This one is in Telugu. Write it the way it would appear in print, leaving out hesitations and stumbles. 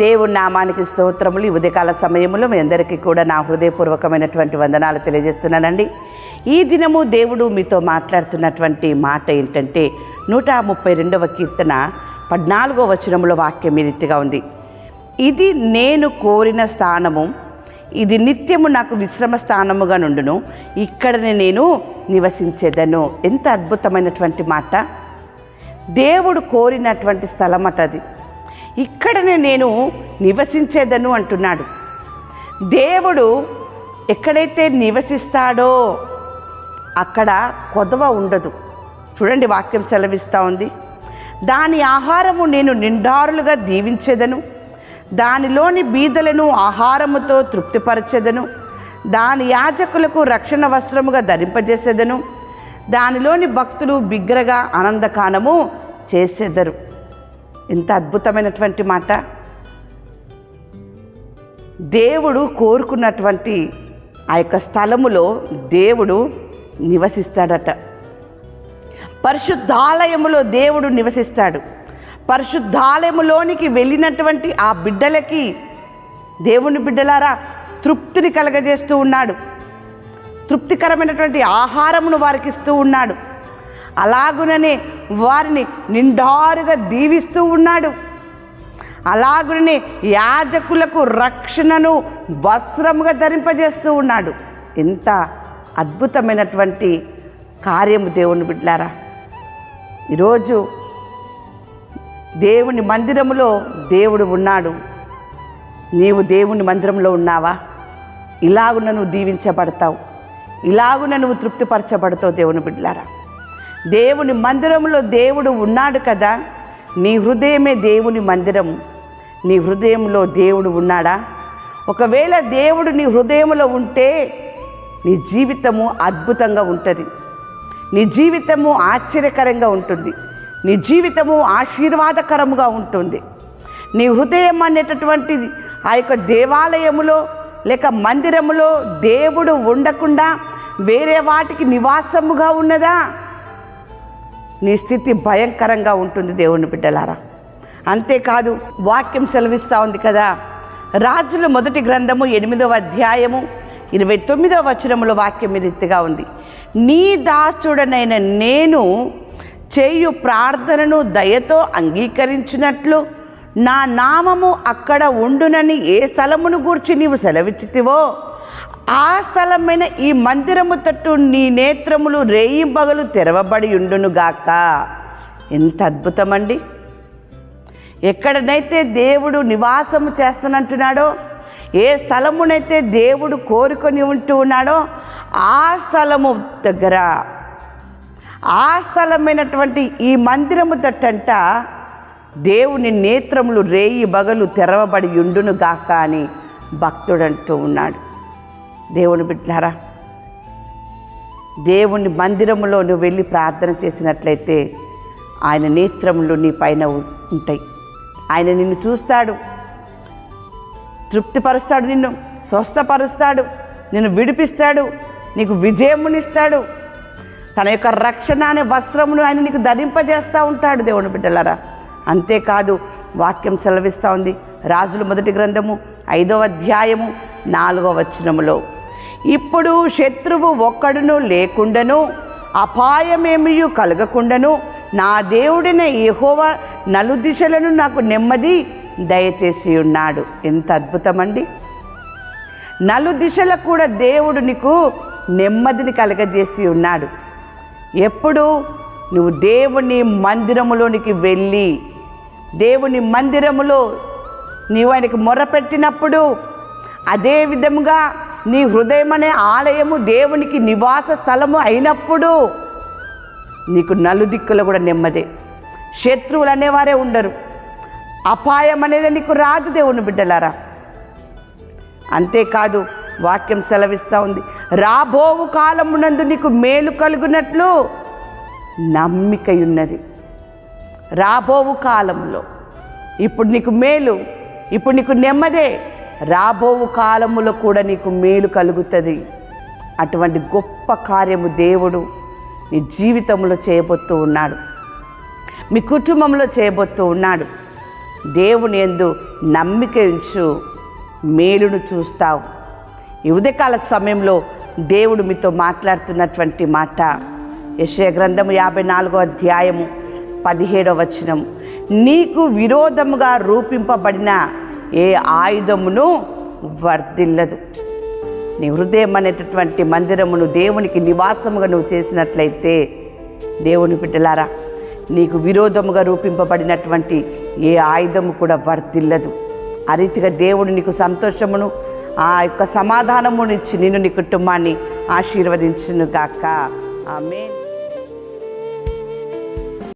దేవుని నామానికి స్తోత్రములు. ఈ ఉదయకాల సమయంలో మీ అందరికీ కూడా నా హృదయపూర్వకమైనటువంటి వందనాలు తెలియజేస్తున్నానండి. ఈ దినము దేవుడు మీతో మాట్లాడుతున్నటువంటి మాట ఏంటంటే 132వ కీర్తన 14వ వచనంలో వాక్యం ఈ రీతిగా ఉంది. ఇది నేను కోరిన స్థానము, ఇది నిత్యము నాకు విశ్రమ స్థానముగా నుండును, ఇక్కడనే నేను నివసించేదను. ఎంత అద్భుతమైనటువంటి మాట! దేవుడు కోరినటువంటి స్థలం అది. ఇక్కడనే నేను నివసించేదను అంటున్నాడు. దేవుడు ఎక్కడైతే నివసిస్తాడో అక్కడ కొదవ ఉండదు. చూడండి, వాక్యం సెలవిస్తూ ఉంది. దాని ఆహారము నేను నిండారులుగా దీవించేదను, దానిలోని బీదలను ఆహారముతో తృప్తిపరచెదను, దాని యాజకులకు రక్షణ వస్త్రముగా ధరింపజేసేదను, దానిలోని భక్తులు బిగ్గరగా ఆనందకానము చేసేదరు. ఎంత అద్భుతమైనటువంటి మాట! దేవుడు కోరుకున్నటువంటి ఆ యొక్క స్థలములో దేవుడు నివసిస్తాడట. పరిశుద్ధాలయములో దేవుడు నివసిస్తాడు. పరిశుద్ధాలయములోనికి వెళ్ళినటువంటి ఆ బిడ్డలకి, దేవుని బిడ్డలారా, తృప్తిని కలగజేస్తూ ఉన్నాడు. తృప్తికరమైనటువంటి ఆహారమును వారికి ఇస్తూ ఉన్నాడు. అలాగుననే వారిని నిండారుగా దీవిస్తూ ఉన్నాడు. అలాగుననే యాజకులకు రక్షణను వస్త్రముగా ధరింపజేస్తూ ఉన్నాడు. ఎంత అద్భుతమైనటువంటి కార్యము దేవుని బిడ్డలారా! ఈరోజు దేవుని మందిరములో దేవుడు ఉన్నాడు. నీవు దేవుని మందిరంలో ఉన్నావా? ఇలాగున నువ్వు దీవించబడతావు, ఇలాగున నువ్వు తృప్తిపరచబడతావు. దేవుని బిడ్డలారా, దేవుని మందిరంలో దేవుడు ఉన్నాడు కదా. నీ హృదయమే దేవుని మందిరం. నీ హృదయంలో దేవుడు ఉన్నాడా? ఒకవేళ దేవుడు నీ హృదయంలో ఉంటే నీ జీవితము అద్భుతంగా ఉంటుంది. నీ జీవితము ఆశ్చర్యకరంగా ఉంటుంది. నీ జీవితము ఆశీర్వాదకరముగా ఉంటుంది. నీ హృదయం అనేటటువంటిది ఆ యొక్క దేవాలయములో లేక మందిరములో దేవుడు ఉండకుండా వేరే వాటికి నివాసముగా ఉన్నదా? నీ స్థితి భయంకరంగా ఉంటుంది దేవుని బిడ్డలారా. అంతేకాదు, వాక్యం సెలవిస్తూ ఉంది కదా. రాజుల మొదటి గ్రంథము 8వ అధ్యాయము 29వ వచనములో వాక్యం ఈ రీతిగా ఉంది. నీ దాసుడనైన నేను చేయు ప్రార్థనను దయతో అంగీకరించినట్లు నా నామము అక్కడ ఉండునని ఏ స్థలమును గూర్చి నీవు సెలవిచ్చితివో ఆ స్థలమైన ఈ మందిరము తట్టు నీ నేత్రములు రేయింబగలు తెరవబడి ఉండునుగాక. ఎంత అద్భుతమండి! ఎక్కడనైతే దేవుడు నివాసము చేస్తానంటున్నాడో, ఏ స్థలమునైతే దేవుడు కోరుకొని ఉంటూ ఉన్నాడో ఆ స్థలము దగ్గర, ఆ స్థలమైనటువంటి ఈ మందిరము తట్టంట దేవుని నేత్రములు రేయి బగలు తెరవబడి ఉండునుగాక అని భక్తుడంటూ ఉన్నాడు. దేవుని బిడ్డలారా, దేవుని మందిరములో నువ్వు వెళ్ళి ప్రార్థన చేసినట్లయితే ఆయన నేత్రములు నీ పైన ఉంటాయి. ఆయన నిన్ను చూస్తాడు, తృప్తిపరుస్తాడు, నిన్ను స్వస్థపరుస్తాడు, నిన్ను విడిపిస్తాడు, నీకు విజయమునిస్తాడు. తన యొక్క రక్షణ అనే వస్త్రమును ఆయన నీకు ధరింపజేస్తూ ఉంటాడు. దేవుని బిడ్డలారా, అంతేకాదు, వాక్యం సెలవిస్తూ ఉంది. రాజుల మొదటి గ్రంథము 5వ అధ్యాయము 4వ వచనములో, ఇప్పుడు శత్రువు ఒక్కడును లేకుండాను అపాయమేమియు కలగకుండాను నా దేవుడైన యెహోవా నలుదిశలను నాకు నెమ్మది దయచేసి ఉన్నాడు. ఎంత అద్భుతమండి! నలుదిశలకు కూడా దేవుడు నీకు నెమ్మదిని కలగజేసి ఉన్నాడు. ఎప్పుడు నువ్వు దేవుని మందిరములోనికి వెళ్ళి దేవుని మందిరములో నీవు ఆయనకు మొరపెట్టినప్పుడు, అదే విధముగా నీ హృదయం అనే ఆలయము దేవునికి నివాస స్థలము అయినప్పుడు నీకు నలుదిక్కులు కూడా నెమ్మదే. శత్రువులు అనేవారే ఉండరు. అపాయం అనేది నీకు రాదు దేవుని బిడ్డలారా. అంతేకాదు, వాక్యం సెలవిస్తూ ఉంది, రాబోవు కాలమునందు నీకు మేలు కలుగునట్లు నమ్మిక ఉన్నది. రాబోవు కాలంలో ఇప్పుడు నీకు మేలు, ఇప్పుడు నీకు నెమ్మదే. రాబోవు కాలములో కూడా నీకు మేలు కలుగుతుంది. అటువంటి గొప్ప కార్యము దేవుడు నీ జీవితంలో చేయబోతూ ఉన్నాడు, మీ కుటుంబంలో చేయబోతూ ఉన్నాడు. దేవుని యందు నమ్మిక ఉంచు, మేలును చూస్తావు. ఈ ఉదయకాల సమయంలో దేవుడు మీతో మాట్లాడుతున్నటువంటి మాట యెషయా గ్రంథము 54వ అధ్యాయము 17వ వచనం, నీకు విరోధముగా రూపింపబడిన ఏ ఆయుధమును వర్ధిల్లదు. నీ హృదయం అనేటటువంటి మందిరమును దేవునికి నివాసముగా నువ్వు చేసినట్లయితే, దేవుని బిడ్డలారా, నీకు విరోధముగా రూపింపబడినటువంటి ఏ ఆయుధము కూడా వర్ధిల్లదు. ఆ రీతిగా దేవుడు నీకు సంతోషమును, ఆ యొక్క సమాధానమునిచ్చి నిన్ను నీ కుటుంబాన్ని ఆశీర్వదించును గాక. ఆమేన్.